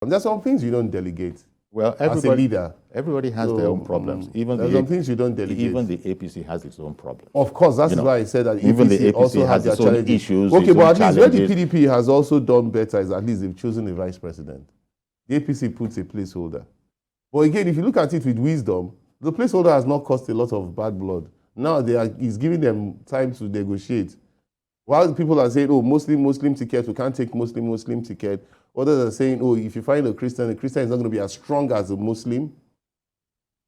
There's some things you don't delegate. Well, as a leader, everybody has their own problems. Even there's some things you don't delegate. Even the APC has its own problems. Of course, that's why I said that even APC the APC also has their its own challenges. issues. Okay, but at least where the challenges. PDP has also done better is at least they've chosen a vice president. The APC puts a placeholder. But again, if you look at it with wisdom, the placeholder has not caused a lot of bad blood. Now he's giving them time to negotiate. While people are saying, oh, Muslim ticket, we can't take Muslim ticket. Others are saying, oh, if you find a Christian is not going to be as strong as a Muslim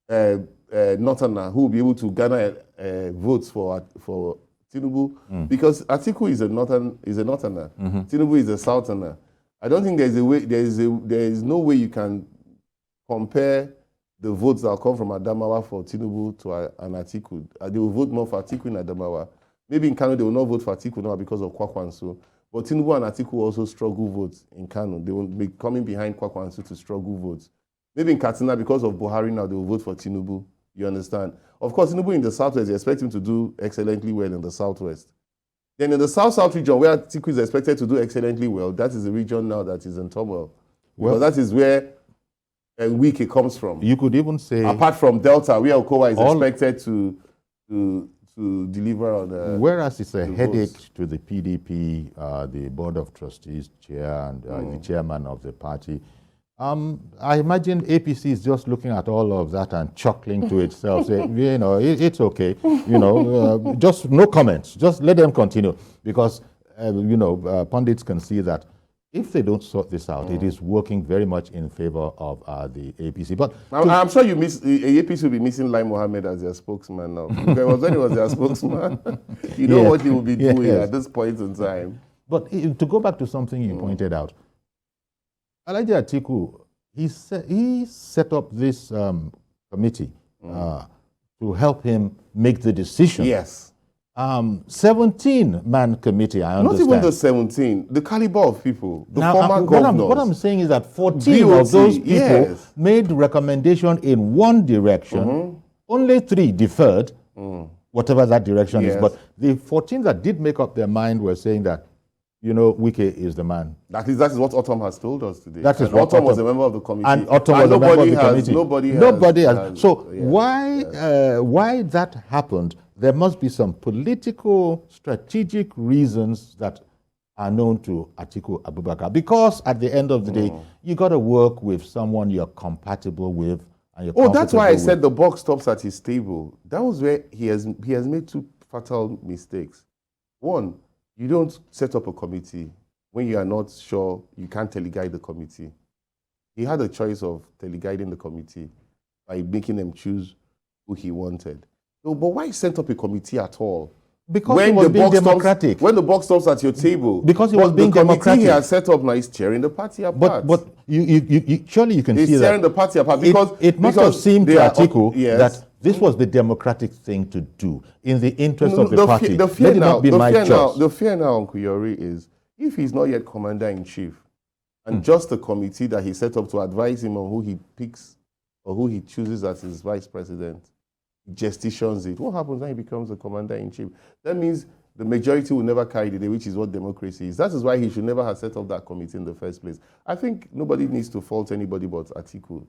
northerner who will be able to garner votes for Tinubu, because Atiku is a northerner, Tinubu is a southerner. I don't think there is no way you can compare the votes that will come from Adamawa for Tinubu to an Atiku. They will vote more for Atiku in Adamawa. Maybe in Kano they will not vote for Atiku now because of Kwakwanso. But Tinubu and Atiku also struggle votes in Kano. They will be coming behind Kwakwanso to struggle votes. Maybe in Katsina, because of Buhari now, they will vote for Tinubu. You understand? Of course, Tinubu in the Southwest, you expect him to do excellently well in the Southwest. Then in the South-South region, where Atiku is expected to do excellently well, that is the region now that is in turmoil. Well, that is where Wike comes from. You could even say... Apart from Delta, where Okowa is expected to deliver on whereas it's a headache to the PDP, the Board of Trustees chair and the chairman of the party, I imagine APC is just looking at all of that and chuckling to itself, saying, it's okay, just no comments, just let them continue. Because, pundits can see that if they don't sort this out, it is working very much in favor of the APC. But I'm sure APC will be missing Lai Mohammed as their spokesman now. Because when he was their spokesman, what he will be doing at this point in time. But to go back to something you pointed out, Alhaji Atiku, he set up this committee to help him make the decision. Yes. 17-man committee, I understand. Not even the 17, the caliber of people, the former governors. What I'm saying is that 14 of those people made recommendation in one direction, only 3 deferred, whatever that direction is. But the 14 that did make up their mind were saying that, Wike is the man. That is what Autumn has told us today. That is what Autumn was a member of the committee. And Autumn was a member of the committee. Nobody has. So why that happened, there must be some political, strategic reasons that are known to Atiku Abubakar. Because at the end of the day, you got to work with someone you're compatible with. And you're that's why I said the buck stops at his table. That was where he has made 2 fatal mistakes. One, you don't set up a committee when you are not sure you can't teleguide the committee. He had a choice of teleguiding the committee by making them choose who he wanted. No, but why set up a committee at all? Because when he was being democratic. When the buck stops at your table. Because he was being democratic. The committee he has set up now is tearing the party apart. But you surely you can see that. It's tearing the party apart because it must have seemed to Atiku that this was the democratic thing to do in the interest of the party. The fear now, Uncle Yori, is if he's not yet commander-in-chief and just the committee that he set up to advise him on who he picks or who he chooses as his vice president, gestations it. What happens when he becomes a commander-in-chief? That means the majority will never carry the day, which is what democracy is. That is why he should never have set up that committee in the first place. I think nobody needs to fault anybody but Atiku.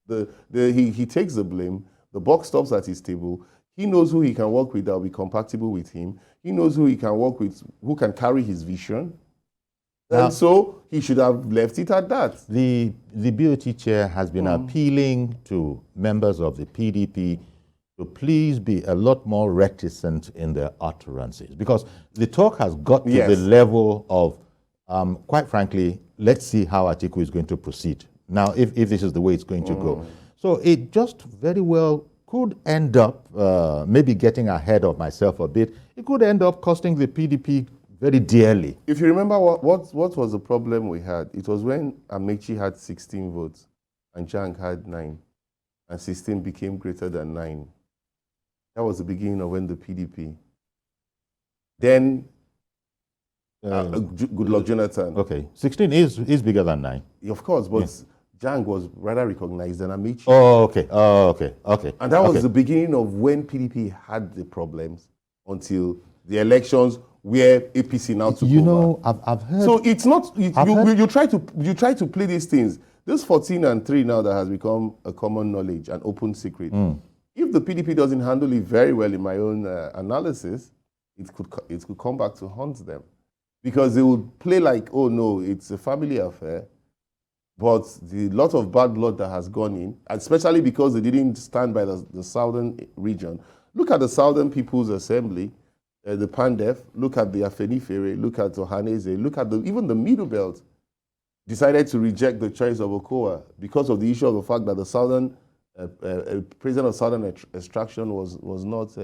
He takes the blame. The buck stops at his table. He knows who he can work with that will be compatible with him. He knows who he can work with, who can carry his vision. And so he should have left it at that. The BOT chair has been appealing to members of the PDP to please be a lot more reticent in their utterances, because the talk has got to the level of, quite frankly, let's see how Atiku is going to proceed. Now, if this is the way it's going to go. So it just very well could end up, maybe getting ahead of myself a bit, it could end up costing the PDP very dearly. If you remember what was the problem we had, it was when Amechi had 16 votes and Jang had 9, and 16 became greater than 9. That was the beginning of when the PDP. Then, Goodluck Jonathan. Okay, 16 is bigger than 9. Of course, but Jang was rather recognized than Amechi. Okay. And that was the beginning of when PDP had the problems until the elections where APC now took over. I've heard. So it's not, you try to play these things. this 14 and 3 now that has become a common knowledge, an open secret. If the PDP doesn't handle it very well, in my own analysis, it could come back to haunt them. Because they would play like, oh no, it's a family affair. But the lot of bad blood that has gone in, especially because they didn't stand by the southern region. Look at the Southern People's Assembly, the PANDEF, look at the Afenifere, look at Ohaneze, look at even the Middle Belt decided to reject the choice of Okowa because of the issue of the fact that the Southern, president of Southern extraction was not,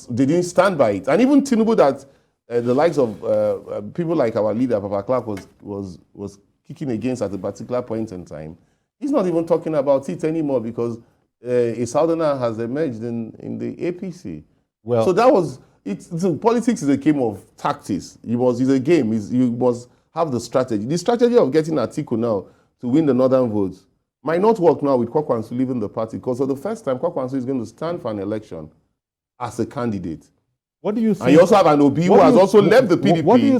they didn't stand by it. And even Tinubu, that the likes of people like our leader, Papa Clark, was kicking against at a particular point in time, he's not even talking about it anymore because a Southerner has emerged in the APC. Well, so that was it. So politics is a game of tactics. It's a game. You must have the strategy. The strategy of getting Atiku now to win the northern votes might not work now with Kwakwansu leaving the party, because for the first time, Kwakwansu is going to stand for an election as a candidate. What do you think? And you also have an Obi who has also left the PDP. What do you